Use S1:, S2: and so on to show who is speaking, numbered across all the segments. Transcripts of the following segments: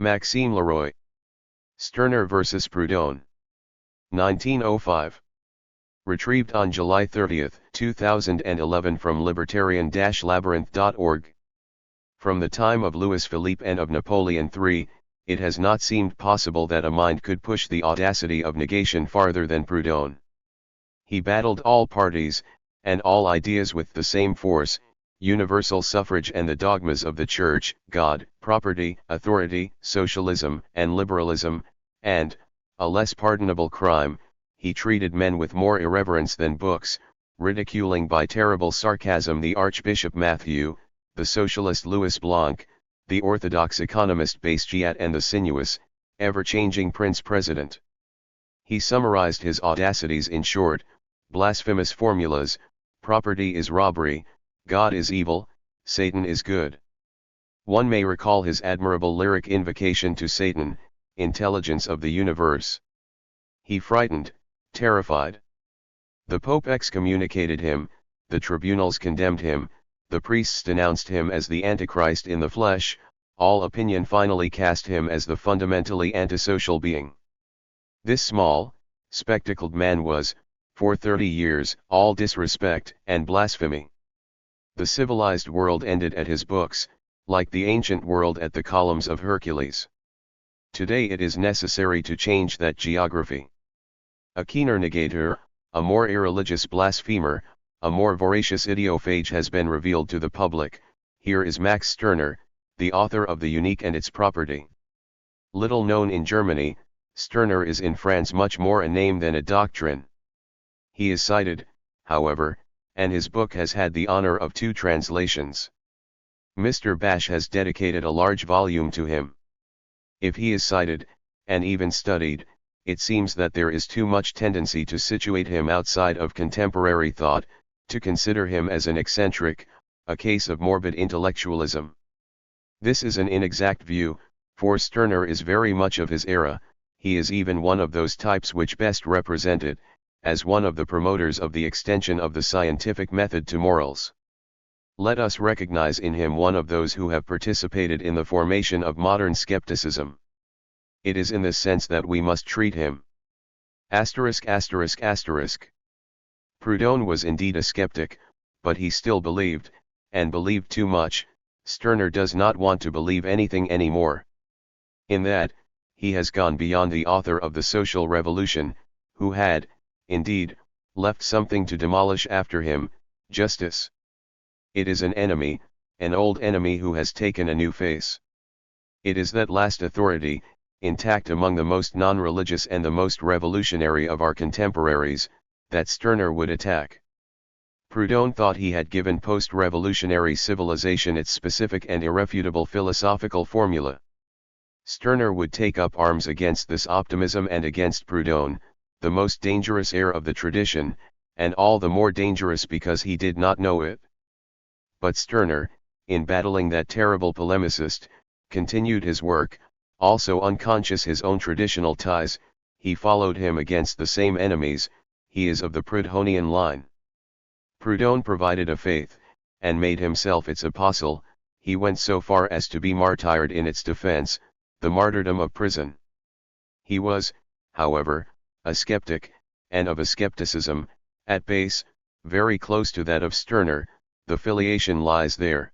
S1: Maxime Leroy. Stirner vs. Proudhon. 1905. Retrieved on July 30, 2011 from libertarian-labyrinth.org. From the time of Louis Philippe and of Napoleon III, it has not seemed possible that a mind could push the audacity of negation farther than Proudhon. He battled all parties, and all ideas with the same force, universal suffrage and the dogmas of the Church, God, property, authority, socialism, and liberalism, and, a less pardonable crime, he treated men with more irreverence than books, ridiculing by terrible sarcasm the Archbishop Matthew, the socialist Louis Blanc, the orthodox economist Bastiat and the sinuous, ever-changing Prince-President. He summarized his audacities in short, blasphemous formulas: property is robbery, God is evil, Satan is good. One may recall his admirable lyric invocation to Satan, intelligence of the universe. He frightened, terrified. The Pope excommunicated him, the tribunals condemned him, the priests denounced him as the Antichrist in the flesh, all opinion finally cast him as the fundamentally antisocial being. This small, spectacled man was, for 30 years, all disrespect and blasphemy. The civilized world ended at his books, like the ancient world at the columns of Hercules. Today it is necessary to change that geography. A keener negator, a more irreligious blasphemer, a more voracious idiophage has been revealed to the public. Here is Max Stirner, the author of The Unique and Its Property. Little known in Germany, Stirner is in France much more a name than a doctrine. He is cited, however, and his book has had the honor of 2 translations. Mr. Bash has dedicated a large volume to him. If he is cited, and even studied, it seems that there is too much tendency to situate him outside of contemporary thought, to consider him as an eccentric, a case of morbid intellectualism. This is an inexact view, for Stirner is very much of his era. He is even one of those types which best represent it, as one of the promoters of the extension of the scientific method to morals. Let us recognize in him one of those who have participated in the formation of modern skepticism. It is in this sense that we must treat him. Proudhon was indeed a skeptic, but he still believed, and believed too much. Stirner does not want to believe anything anymore. In that, he has gone beyond the author of the social revolution, who had, indeed, left something to demolish after him: justice. It is an enemy, an old enemy who has taken a new face. It is that last authority, intact among the most non-religious and the most revolutionary of our contemporaries, that Stirner would attack. Proudhon thought he had given post-revolutionary civilization its specific and irrefutable philosophical formula. Stirner would take up arms against this optimism and against Proudhon, the most dangerous heir of the tradition, and all the more dangerous because he did not know it. But Stirner, in battling that terrible polemicist, continued his work, also unconscious his own traditional ties. He followed him against the same enemies. He is of the Proudhonian line. Proudhon provided a faith, and made himself its apostle. He went so far as to be martyred in its defense, the martyrdom of prison. He was, however, a skeptic, and of a skepticism, at base, very close to that of Stirner. The filiation lies there.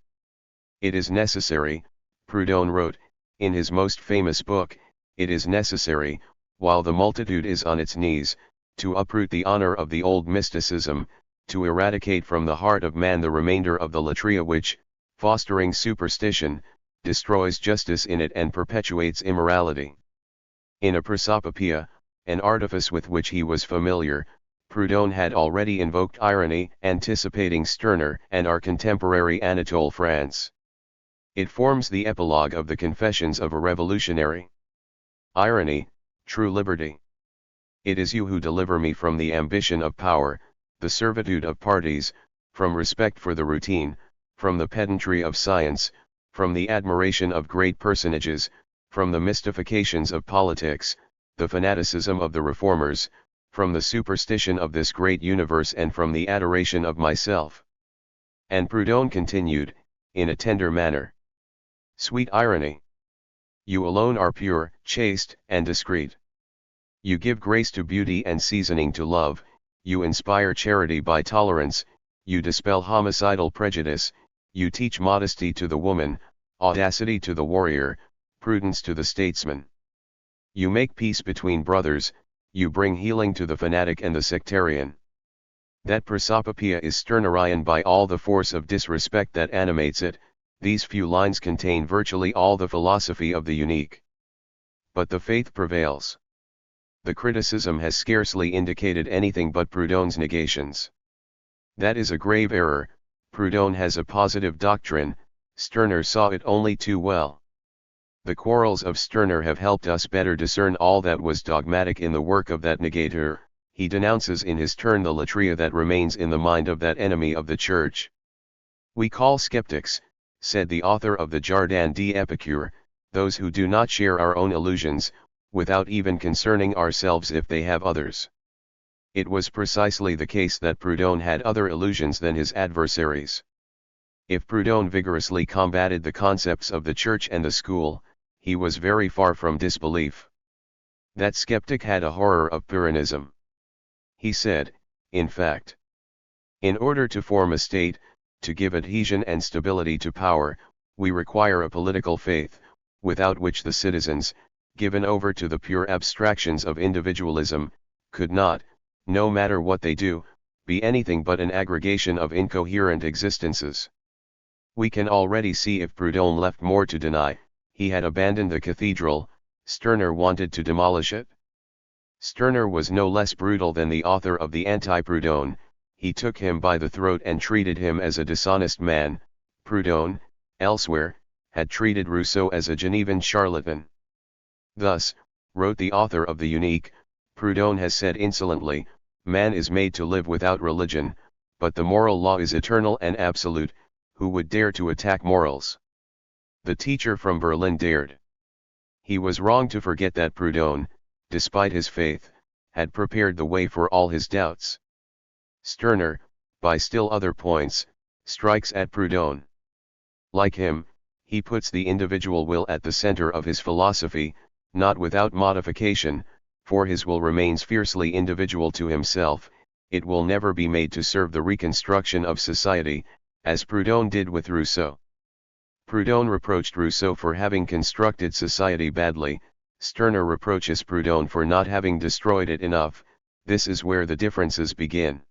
S1: It is necessary, Proudhon wrote, in his most famous book, it is necessary, while the multitude is on its knees, to uproot the honor of the old mysticism, to eradicate from the heart of man the remainder of the latria which, fostering superstition, destroys justice in it and perpetuates immorality. In a prosopopoeia, an artifice with which he was familiar, Proudhon had already invoked irony, anticipating Stirner and our contemporary Anatole France. It forms the epilogue of the Confessions of a Revolutionary. Irony, true liberty. It is you who deliver me from the ambition of power, the servitude of parties, from respect for the routine, from the pedantry of science, from the admiration of great personages, from the mystifications of politics, the fanaticism of the reformers, from the superstition of this great universe and from the adoration of myself. And Proudhon continued, in a tender manner. Sweet irony! You alone are pure, chaste, and discreet. You give grace to beauty and seasoning to love, you inspire charity by tolerance, you dispel homicidal prejudice, you teach modesty to the woman, audacity to the warrior, prudence to the statesman. You make peace between brothers, you bring healing to the fanatic and the sectarian. That prosopopoeia is Stirnerian by all the force of disrespect that animates it. These few lines contain virtually all the philosophy of the unique. But the faith prevails. The criticism has scarcely indicated anything but Proudhon's negations. That is a grave error. Proudhon has a positive doctrine, Stirner saw it only too well. The quarrels of Stirner have helped us better discern all that was dogmatic in the work of that negator. He denounces in his turn the latria that remains in the mind of that enemy of the Church. We call skeptics, said the author of the Jardin d'Epicure, those who do not share our own illusions, without even concerning ourselves if they have others. It was precisely the case that Proudhon had other illusions than his adversaries. If Proudhon vigorously combated the concepts of the Church and the school, he was very far from disbelief. That skeptic had a horror of Pyrrhonism. He said, in fact, in order to form a state, to give adhesion and stability to power, we require a political faith, without which the citizens, given over to the pure abstractions of individualism, could not, no matter what they do, be anything but an aggregation of incoherent existences. We can already see if Proudhon left more to deny, he had abandoned the cathedral, Stirner wanted to demolish it. Stirner was no less brutal than the author of the Anti-Proudhon, he took him by the throat and treated him as a dishonest man. Proudhon, elsewhere, had treated Rousseau as a Genevan charlatan. Thus, wrote the author of the Unique, Proudhon has said insolently, man is made to live without religion, but the moral law is eternal and absolute, who would dare to attack morals? The teacher from Berlin dared. He was wrong to forget that Proudhon, despite his faith, had prepared the way for all his doubts. Stirner, by still other points, strikes at Proudhon. Like him, he puts the individual will at the center of his philosophy, not without modification, for his will remains fiercely individual to himself, it will never be made to serve the reconstruction of society, as Proudhon did with Rousseau. Proudhon reproached Rousseau for having constructed society badly, Stirner reproaches Proudhon for not having destroyed it enough. This is where the differences begin.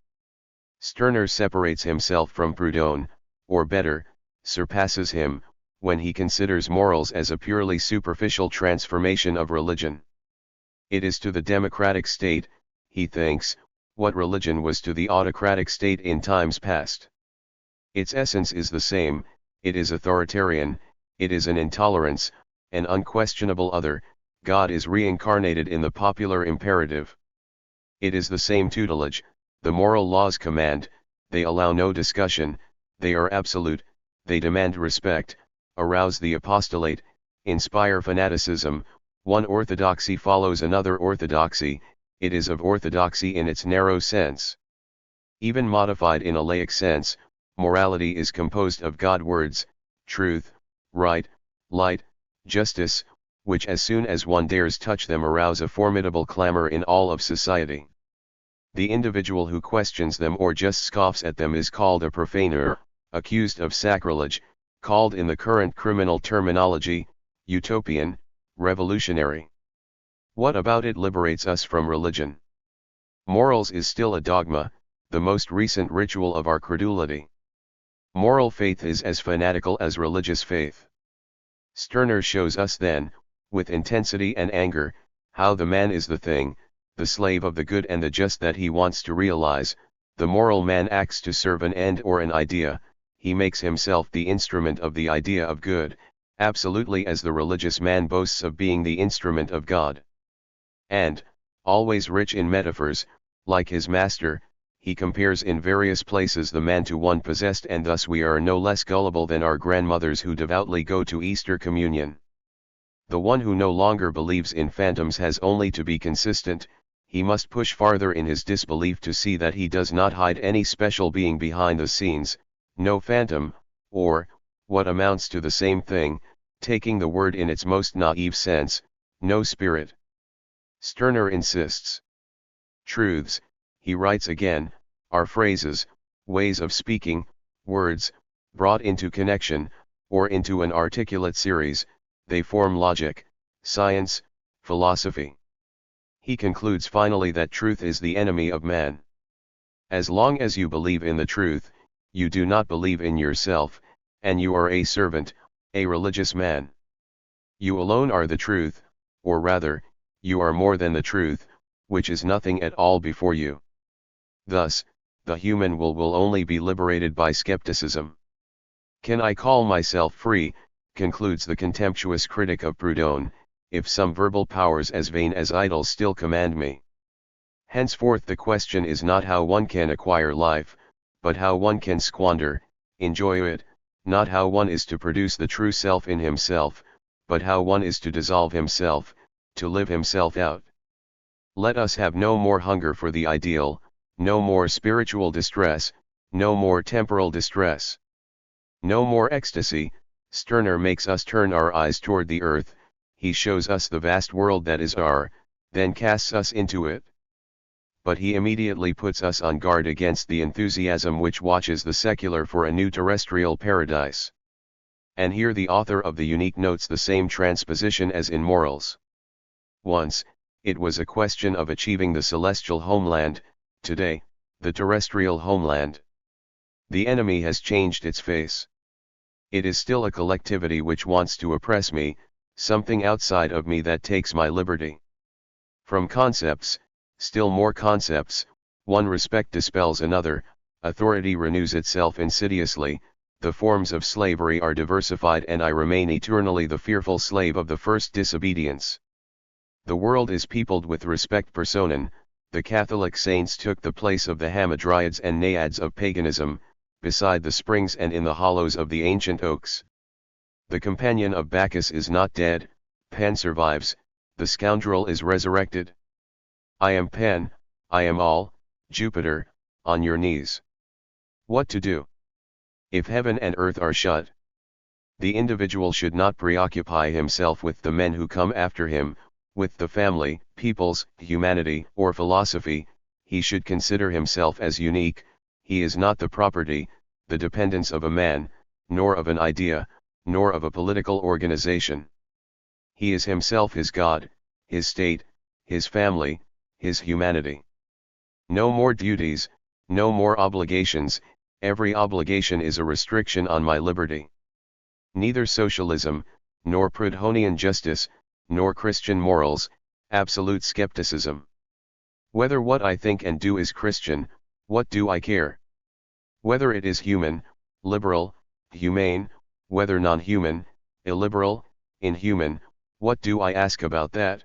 S1: Stirner separates himself from Proudhon, or better, surpasses him, when he considers morals as a purely superficial transformation of religion. It is to the democratic state, he thinks, what religion was to the autocratic state in times past. Its essence is the same, it is authoritarian, it is an intolerance, an unquestionable other, God is reincarnated in the popular imperative. It is the same tutelage, the moral laws command, they allow no discussion, they are absolute, they demand respect, arouse the apostolate, inspire fanaticism, one orthodoxy follows another orthodoxy, it is of orthodoxy in its narrow sense. Even modified in a laic sense, morality is composed of God words, truth, right, light, justice, which as soon as one dares touch them arouse a formidable clamor in all of society. The individual who questions them or just scoffs at them is called a profaner, accused of sacrilege, called in the current criminal terminology, utopian, revolutionary. What about it liberates us from religion? Morals is still a dogma, the most recent ritual of our credulity. Moral faith is as fanatical as religious faith. Stirner shows us then, with intensity and anger, how the man is the thing, the slave of the good and the just that he wants to realize. The moral man acts to serve an end or an idea, he makes himself the instrument of the idea of good, absolutely as the religious man boasts of being the instrument of God. And, always rich in metaphors, like his master, he compares in various places the man to one possessed, and thus we are no less gullible than our grandmothers who devoutly go to Easter communion. The one who no longer believes in phantoms has only to be consistent, he must push farther in his disbelief to see that he does not hide any special being behind the scenes, no phantom, or, what amounts to the same thing, taking the word in its most naive sense, no spirit. Stirner insists. Truths, he writes again, are phrases, ways of speaking, words, brought into connection, or into an articulate series, they form logic, science, philosophy. He concludes finally that truth is the enemy of man. As long as you believe in the truth, you do not believe in yourself, and you are a servant, a religious man. You alone are the truth, or rather, you are more than the truth, which is nothing at all before you. Thus, the human will only be liberated by skepticism. Can I call myself free, concludes the contemptuous critic of Proudhon, if some verbal powers as vain as idols still command me? Henceforth the question is not how one can acquire life, but how one can squander, enjoy it, not how one is to produce the true self in himself, but how one is to dissolve himself, to live himself out. Let us have no more hunger for the ideal, no more spiritual distress, no more temporal distress. No more ecstasy. Stirner makes us turn our eyes toward the earth, he shows us the vast world that is our, then casts us into it. But he immediately puts us on guard against the enthusiasm which watches the secular for a new terrestrial paradise. And here the author of the Unique notes the same transposition as in morals. Once, it was a question of achieving the celestial homeland, today, the terrestrial homeland. The enemy has changed its face. It is still a collectivity which wants to oppress me, something outside of me that takes my liberty. From concepts, still more concepts, one respect dispels another, authority renews itself insidiously, the forms of slavery are diversified and I remain eternally the fearful slave of the first disobedience. The world is peopled with respect personae, the Catholic saints took the place of the hamadryads and naiads of paganism, beside the springs and in the hollows of the ancient oaks. The companion of Bacchus is not dead, Pan survives, the scoundrel is resurrected. I am Pan, I am all, Jupiter, on your knees. What to do? If heaven and earth are shut, the individual should not preoccupy himself with the men who come after him, with the family, peoples, humanity, or philosophy, he should consider himself as unique. He is not the property, the dependence of a man, nor of an idea, nor of a political organization. He is himself his God, his state, his family, his humanity. No more duties, no more obligations, every obligation is a restriction on my liberty. Neither socialism, nor Proudhonian justice, nor Christian morals, absolute skepticism. Whether what I think and do is Christian, what do I care? Whether it is human, liberal, humane, whether non-human, illiberal, inhuman, what do I ask about that?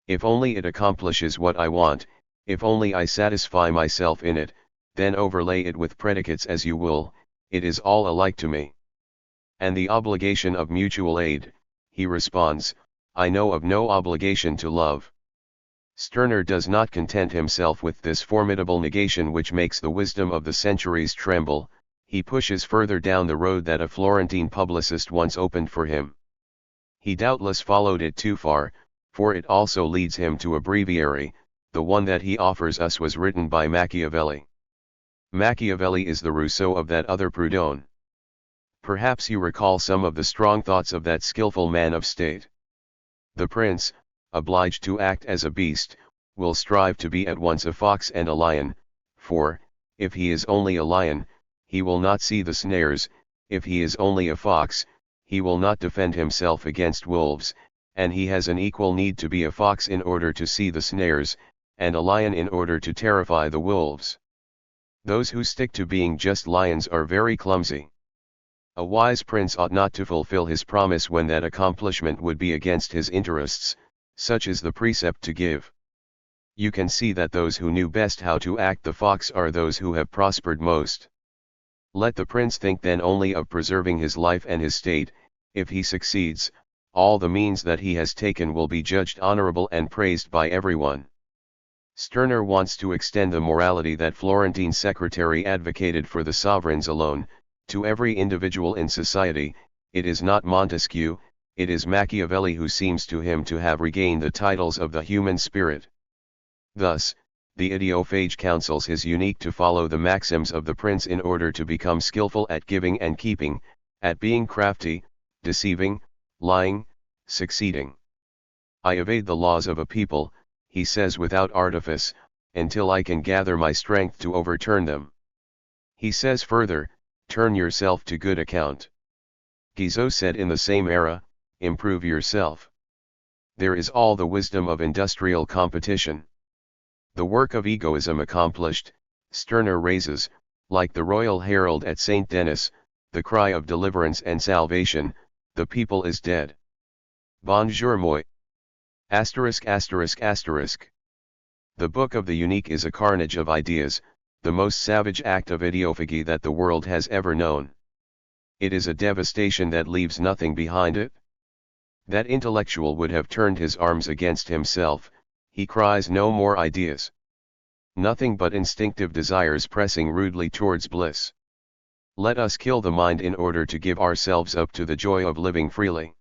S1: If only it accomplishes what I want, if only I satisfy myself in it, then overlay it with predicates as you will, it is all alike to me. And the obligation of mutual aid, he responds, I know of no obligation to love. Stirner does not content himself with this formidable negation which makes the wisdom of the centuries tremble, he pushes further down the road that a Florentine publicist once opened for him. He doubtless followed it too far, for it also leads him to a breviary, the one that he offers us was written by Machiavelli. Machiavelli is the Rousseau of that other Proudhon. Perhaps you recall some of the strong thoughts of that skillful man of state. The prince, obliged to act as a beast, will strive to be at once a fox and a lion, for, if he is only a lion, he will not see the snares, if he is only a fox, he will not defend himself against wolves, and he has an equal need to be a fox in order to see the snares, and a lion in order to terrify the wolves. Those who stick to being just lions are very clumsy. A wise prince ought not to fulfill his promise when that accomplishment would be against his interests, such is the precept to give. You can see that those who knew best how to act the fox are those who have prospered most. Let the prince think then only of preserving his life and his state. If he succeeds, all the means that he has taken will be judged honorable and praised by everyone. Stirner wants to extend the morality that Florentine secretary advocated for the sovereigns alone, to every individual in society, it is not Montesquieu, it is Machiavelli who seems to him to have regained the titles of the human spirit. Thus, the idiophage counsels his unique to follow the maxims of the prince in order to become skillful at giving and keeping, at being crafty, deceiving, lying, succeeding. I evade the laws of a people, he says without artifice, until I can gather my strength to overturn them. He says further, turn yourself to good account. Guizot said in the same era, improve yourself. There is all the wisdom of industrial competition. The work of egoism accomplished, Stirner raises, like the royal herald at St. Denis, the cry of deliverance and salvation, the people is dead. Bonjour moi. *******. The Book of the Unique is a carnage of ideas, the most savage act of idiophagy that the world has ever known. It is a devastation that leaves nothing behind it. That intellectual would have turned his arms against himself. He cries no more ideas. Nothing but instinctive desires pressing rudely towards bliss. Let us kill the mind in order to give ourselves up to the joy of living freely.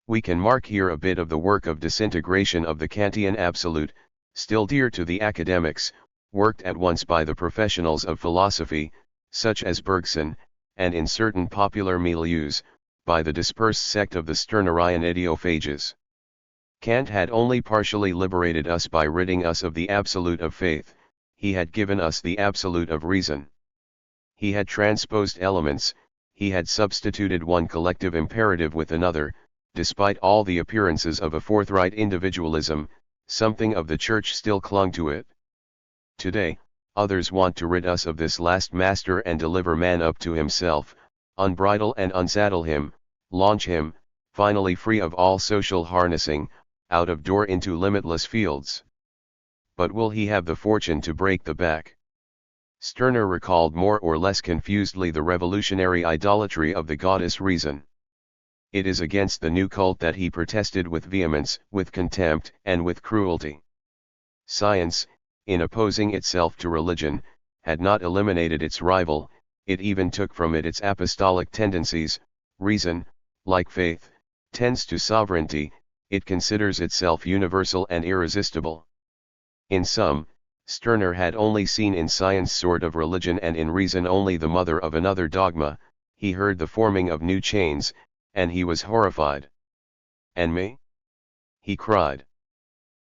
S1: We can mark here a bit of the work of disintegration of the Kantian absolute, still dear to the academics, worked at once by the professionals of philosophy, such as Bergson, and in certain popular milieus, by the dispersed sect of the Stirnerian idiophages. Kant had only partially liberated us by ridding us of the absolute of faith, he had given us the absolute of reason. He had transposed elements, he had substituted one collective imperative with another. Despite all the appearances of a forthright individualism, something of the Church still clung to it. Today, others want to rid us of this last master and deliver man up to himself, unbridle and unsaddle him, launch him, finally free of all social harnessing, out of door into limitless fields. But will he have the fortune to break the back? Stirner recalled more or less confusedly the revolutionary idolatry of the goddess Reason. It is against the new cult that he protested with vehemence, with contempt, and with cruelty. Science, in opposing itself to religion, had not eliminated its rival, it even took from it its apostolic tendencies. Reason, like faith, tends to sovereignty, it considers itself universal and irresistible. In sum, Stirner had only seen in science sort of religion and in reason only the mother of another dogma. He heard the forming of new chains, and he was horrified. And me? He cried.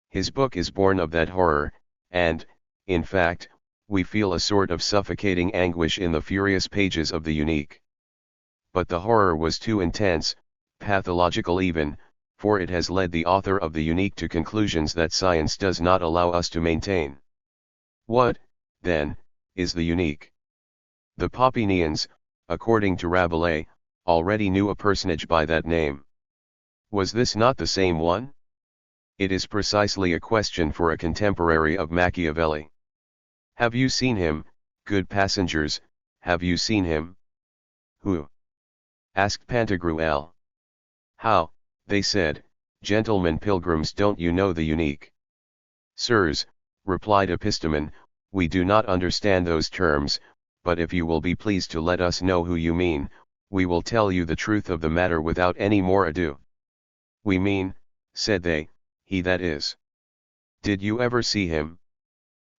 S1: His book is born of that horror, and, in fact, we feel a sort of suffocating anguish in the furious pages of the Unique. But the horror was too intense, pathological even, for it has led the author of the Unique to conclusions that science does not allow us to maintain. What, then, is the Unique? The Popinians, according to Rabelais, already knew a personage by that name. Was this not the same one? It is precisely a question for a contemporary of Machiavelli. Have you seen him, good passengers, have you seen him? Who? Asked Pantagruel. How, they said, gentlemen pilgrims, don't you know the Unique? Sirs, replied Epistemon, we do not understand those terms, but if you will be pleased to let us know who you mean, we will tell you the truth of the matter without any more ado. We mean, said they, he that is. Did you ever see him?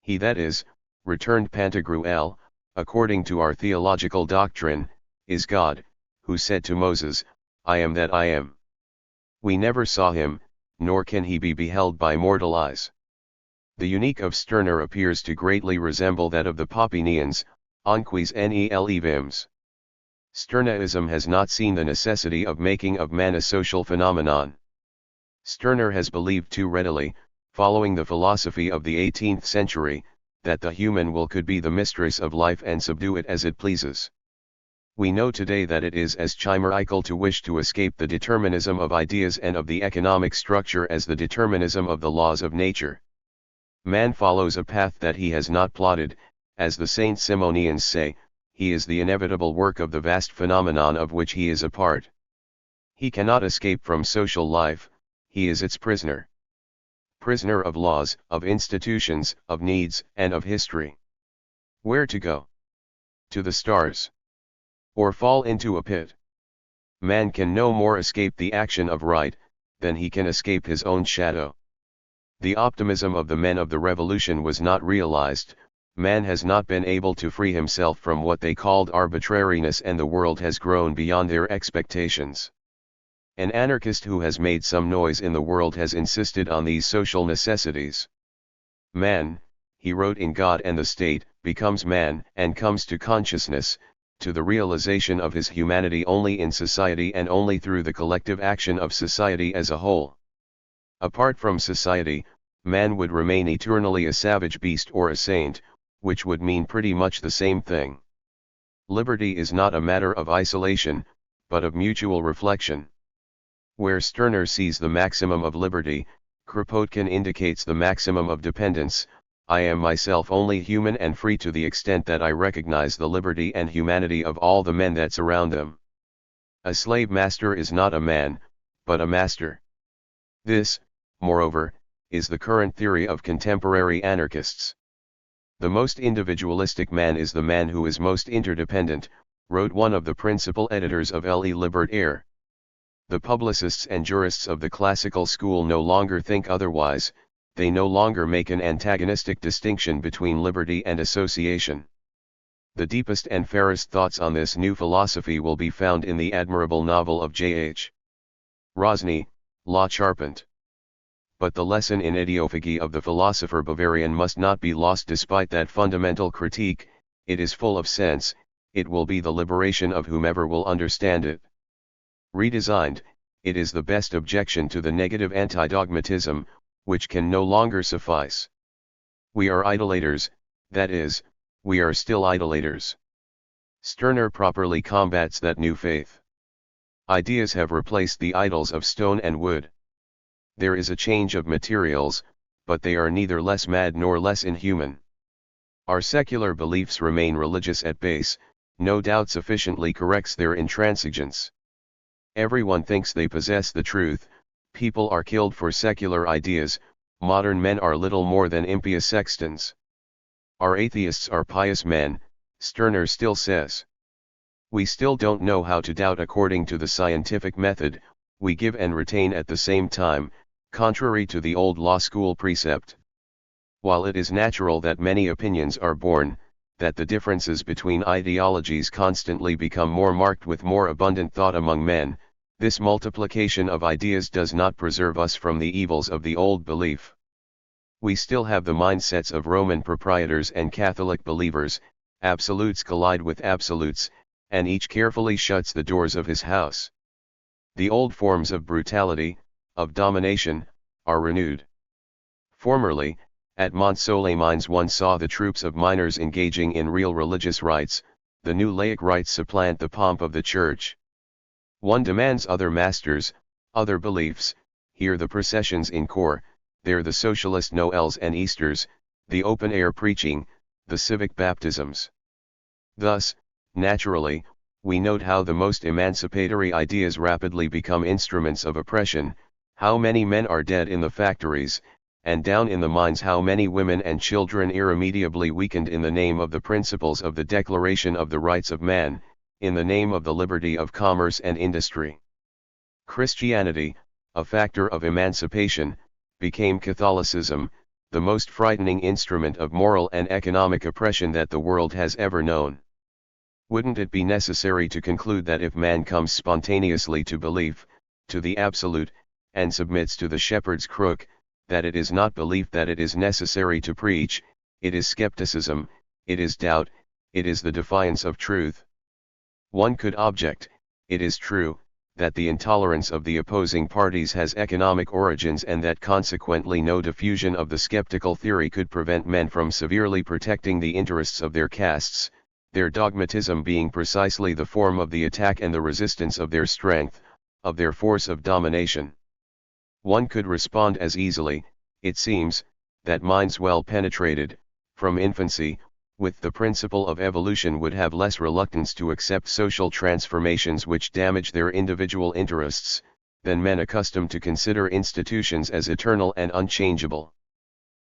S1: He that is, returned Pantagruel, according to our theological doctrine, is God, who said to Moses, I am that I am. We never saw him, nor can he be beheld by mortal eyes. The Unique of Stirner appears to greatly resemble that of the Popinians, Anquis nel vims. Stirnerism has not seen the necessity of making of man a social phenomenon. Stirner has believed too readily, following the philosophy of the 18th century, that the human will could be the mistress of life and subdue it as it pleases. We know today that it is as chimerical to wish to escape the determinism of ideas and of the economic structure as the determinism of the laws of nature. Man follows a path that he has not plotted, as the Saint Simonians say, he is the inevitable work of the vast phenomenon of which he is a part. He cannot escape from social life, he is its prisoner. Prisoner of laws, of institutions, of needs, and of history. Where to go? To the stars. Or fall into a pit. Man can no more escape the action of right, than he can escape his own shadow. The optimism of the men of the revolution was not realized. Man has not been able to free himself from what they called arbitrariness, and the world has grown beyond their expectations. An anarchist who has made some noise in the world has insisted on these social necessities. Man, he wrote, in God and the state, becomes man, and comes to consciousness, to the realization of his humanity only in society and only through the collective action of society as a whole. Apart from society, man would remain eternally a savage beast or a saint, which would mean pretty much the same thing. Liberty is not a matter of isolation, but of mutual reflection. Where Stirner sees the maximum of liberty, Kropotkin indicates the maximum of dependence. I am myself only human and free to the extent that I recognize the liberty and humanity of all the men that surround them. A slave master is not a man, but a master. This, moreover, is the current theory of contemporary anarchists. The most individualistic man is the man who is most interdependent, wrote one of the principal editors of Le Libertaire. The publicists and jurists of the classical school no longer think otherwise. They no longer make an antagonistic distinction between liberty and association. The deepest and fairest thoughts on this new philosophy will be found in the admirable novel of J.H. Rosny, La Charpente. But the lesson in idiophagy of the philosopher Bavarian must not be lost despite that fundamental critique. It is full of sense, it will be the liberation of whomever will understand it. Redesigned, it is the best objection to the negative anti-dogmatism, which can no longer suffice. We are idolaters, that is, we are still idolaters. Stirner properly combats that new faith. Ideas have replaced the idols of stone and wood. There is a change of materials, but they are neither less mad nor less inhuman. Our secular beliefs remain religious at base, no doubt sufficiently corrects their intransigence. Everyone thinks they possess the truth. People are killed for secular ideas. Modern men are little more than impious sextons. Our atheists are pious men, Stirner still says. We still don't know how to doubt according to the scientific method. We give and retain at the same time, contrary to the old law school precept. While it is natural that many opinions are born, that the differences between ideologies constantly become more marked with more abundant thought among men, this multiplication of ideas does not preserve us from the evils of the old belief. We still have the mindsets of Roman proprietors and Catholic believers. Absolutes collide with absolutes, and each carefully shuts the doors of his house. The old forms of brutality, of domination, are renewed. Formerly, at Mont-Soleil-Mines one saw the troops of miners engaging in real religious rites. The new laic rites supplant the pomp of the church. One demands other masters, other beliefs. Here the processions in corps, there the socialist Noels and Easters, the open-air preaching, the civic baptisms. Thus, naturally, we note how the most emancipatory ideas rapidly become instruments of oppression. How many men are dead in the factories, and down in the mines how many women and children irremediably weakened in the name of the principles of the Declaration of the Rights of Man, in the name of the liberty of commerce and industry. Christianity, a factor of emancipation, became Catholicism, the most frightening instrument of moral and economic oppression that the world has ever known. Wouldn't it be necessary to conclude that if man comes spontaneously to belief, to the absolute, and submits to the shepherd's crook, that it is not belief that it is necessary to preach, it is skepticism, it is doubt, it is the defiance of truth? One could object, it is true, that the intolerance of the opposing parties has economic origins and that consequently no diffusion of the skeptical theory could prevent men from severely protecting the interests of their castes, their dogmatism being precisely the form of the attack and the resistance of their strength, of their force of domination. One could respond as easily, it seems, that minds well penetrated, from infancy, with the principle of evolution would have less reluctance to accept social transformations which damage their individual interests, than men accustomed to consider institutions as eternal and unchangeable.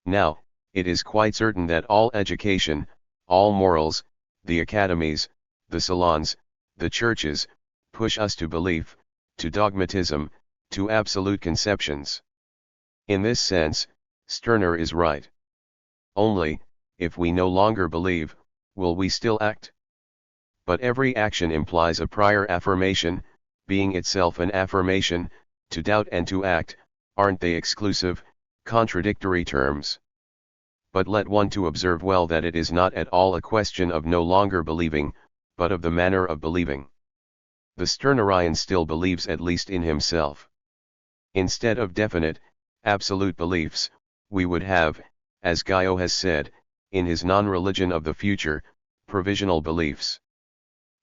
S1: Now, it is quite certain that all education, all morals, the academies, the salons, the churches, push us to belief, to dogmatism, to absolute conceptions. In this sense, Stirner is right. Only, if we no longer believe, will we still act? But every action implies a prior affirmation, being itself an affirmation. To doubt and to act, aren't they exclusive, contradictory terms? But let one to observe well that it is not at all a question of no longer believing, but of the manner of believing. The Stirnerian still believes at least in himself. Instead of definite, absolute beliefs, we would have, as Guyot has said, in his non-religion of the future, provisional beliefs.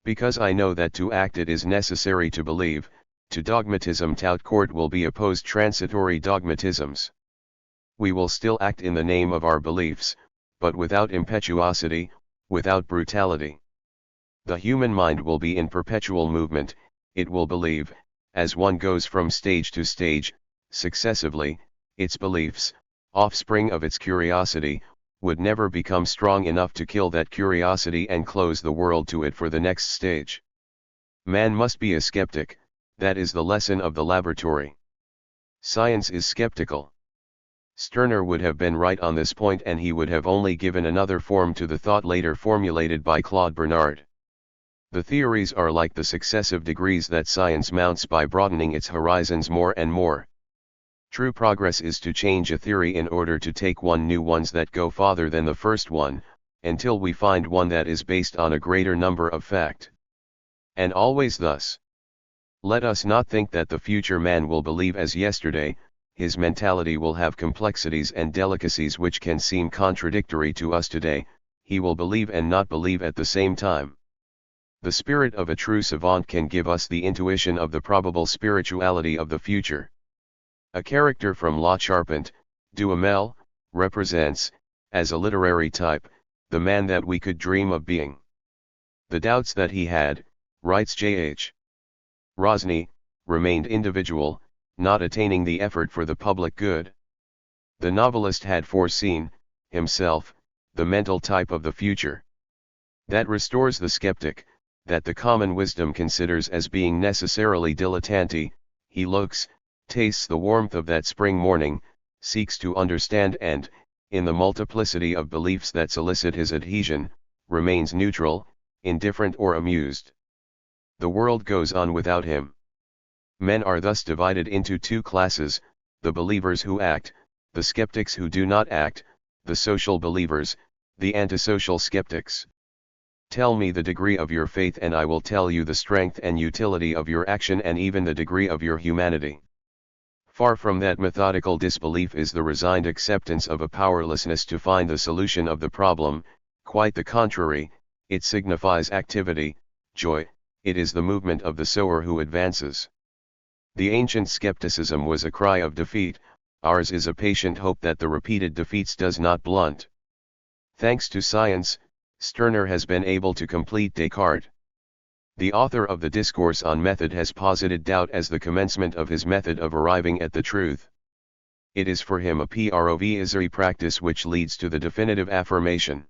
S1: Because I know that to act it is necessary to believe, to dogmatism tout court will be opposed transitory dogmatisms. We will still act in the name of our beliefs, but without impetuosity, without brutality. The human mind will be in perpetual movement, it will believe, as one goes from stage to stage, successively. Its beliefs, offspring of its curiosity, would never become strong enough to kill that curiosity and close the world to it for the next stage. Man must be a skeptic, that is the lesson of the laboratory. Science is skeptical. Stirner would have been right on this point, and he would have only given another form to the thought later formulated by Claude Bernard. The theories are like the successive degrees that science mounts by broadening its horizons more and more. True progress is to change a theory in order to take one new ones that go farther than the first one, until we find one that is based on a greater number of fact. And always thus. Let us not think that the future man will believe as yesterday. His mentality will have complexities and delicacies which can seem contradictory to us today. He will believe and not believe at the same time. The spirit of a true savant can give us the intuition of the probable spirituality of the future. A character from La Charpente, Duhamel, represents, as a literary type, the man that we could dream of being. The doubts that he had, writes J.H. Rosny, remained individual, not attaining the effort for the public good. The novelist had foreseen, himself, the mental type of the future. That restores the skeptic, that the common wisdom considers as being necessarily dilettante. He looks, tastes the warmth of that spring morning, seeks to understand and, in the multiplicity of beliefs that solicit his adhesion, remains neutral, indifferent or amused. The world goes on without him. Men are thus divided into two classes, the believers who act, the skeptics who do not act, the social believers, the antisocial skeptics. Tell me the degree of your faith and I will tell you the strength and utility of your action and even the degree of your humanity. Far from that methodical disbelief is the resigned acceptance of a powerlessness to find the solution of the problem. Quite the contrary, it signifies activity, joy, it is the movement of the sower who advances. The ancient skepticism was a cry of defeat, ours is a patient hope that the repeated defeats does not blunt. Thanks to science, Stirner has been able to complete Descartes. The author of the Discourse on Method has posited doubt as the commencement of his method of arriving at the truth. It is for him a provisory practice which leads to the definitive affirmation.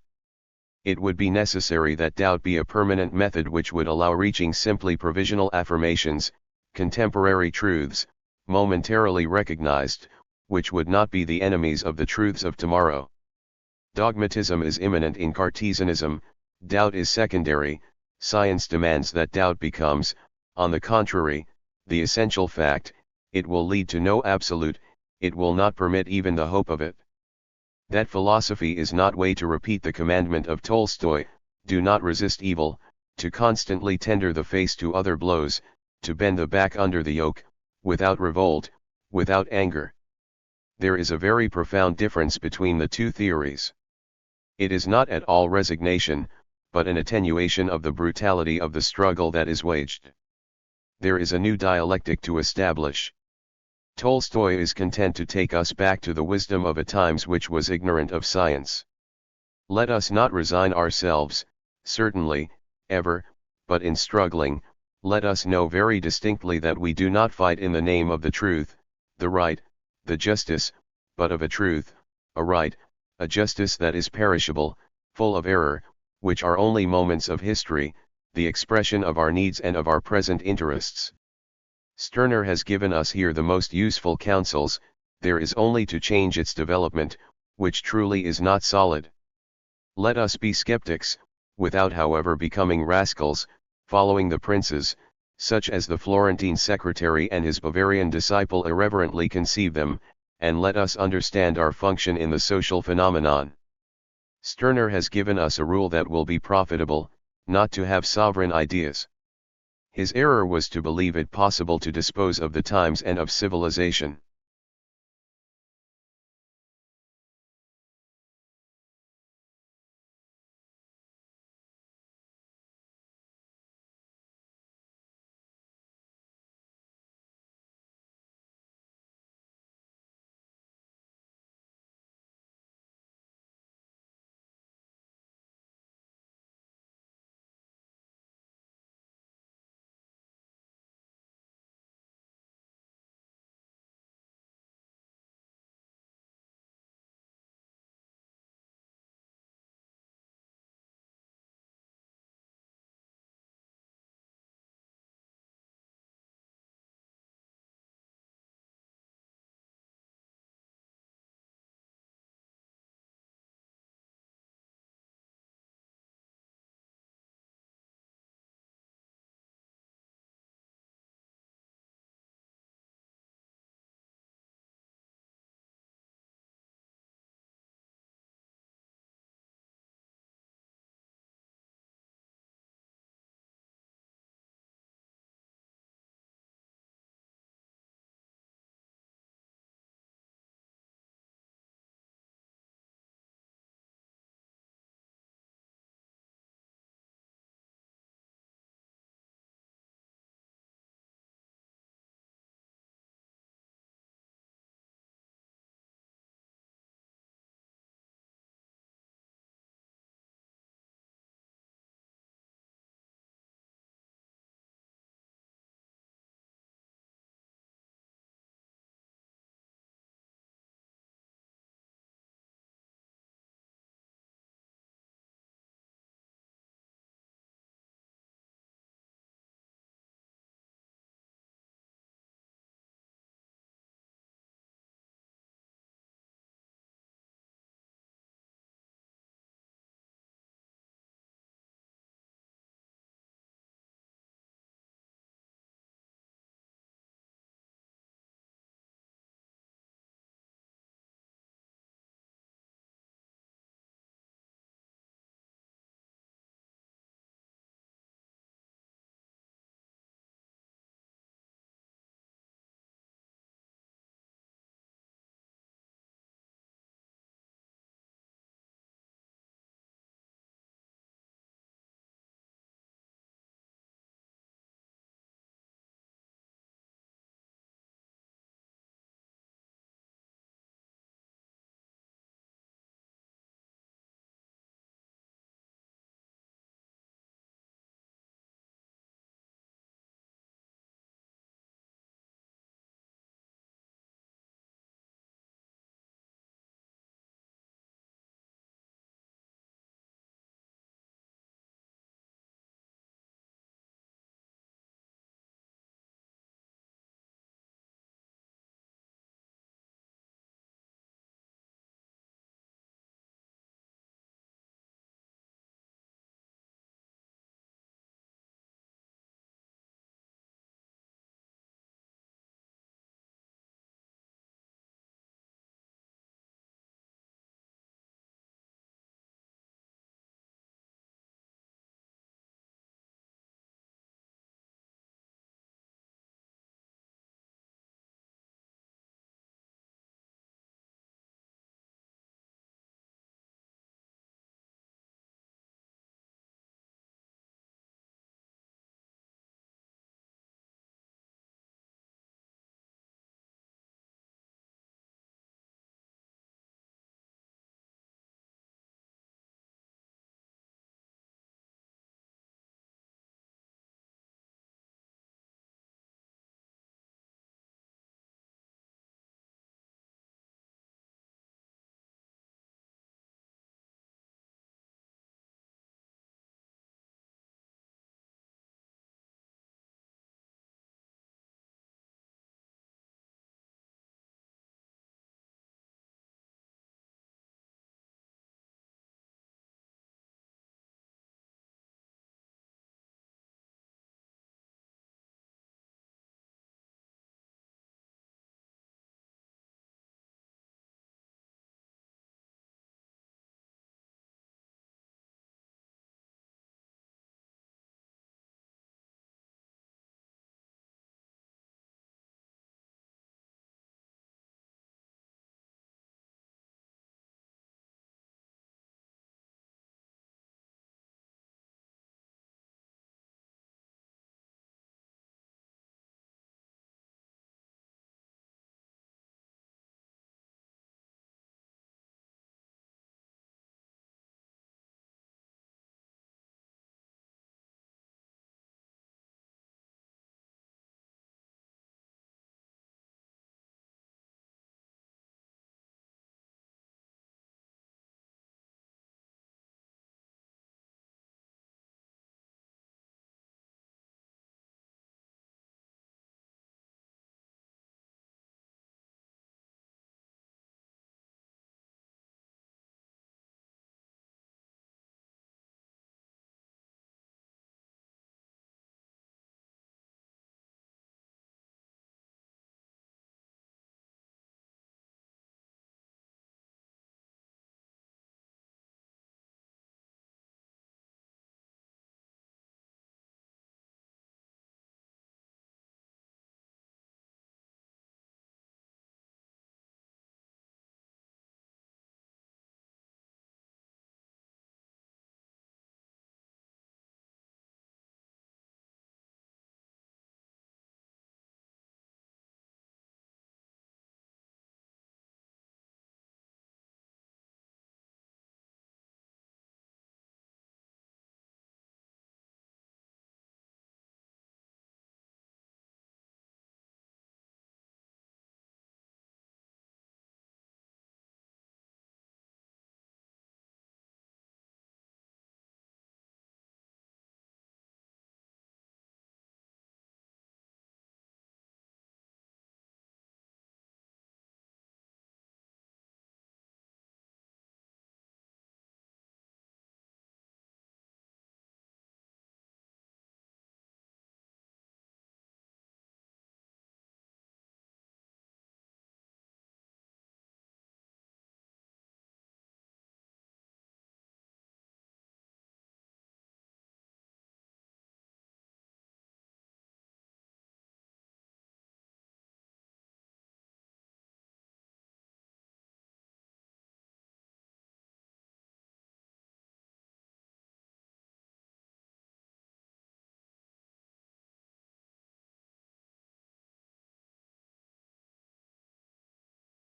S1: It would be necessary that doubt be a permanent method which would allow reaching simply provisional affirmations, contemporary truths, momentarily recognized, which would not be the enemies of the truths of tomorrow. Dogmatism is immanent in Cartesianism, doubt is secondary. Science demands that doubt becomes, on the contrary, the essential fact. It will lead to no absolute, it will not permit even the hope of it. That philosophy is not way to repeat the commandment of Tolstoy, do not resist evil, to constantly tender the face to other blows, to bend the back under the yoke, without revolt, without anger. There is a very profound difference between the two theories. It is not at all resignation, but an attenuation of the brutality of the struggle that is waged. There is a new dialectic to establish. Tolstoy is content to take us back to the wisdom of a times which was ignorant of science. Let us not resign ourselves, certainly, ever, but in struggling, let us know very distinctly that we do not fight in the name of the truth, the right, the justice, but of a truth, a right, a justice that is perishable, full of error, which are only moments of history, the expression of our needs and of our present interests. Stirner has given us here the most useful counsels. There is only to change its development, which truly is not solid. Let us be skeptics, without however becoming rascals, following the princes, such as the Florentine secretary and his Bavarian disciple irreverently conceive them, and let us understand our function in the social phenomenon. Stirner has given us a rule that will be profitable, not to have sovereign ideas. His error was to believe it possible to dispose of the times and of civilization.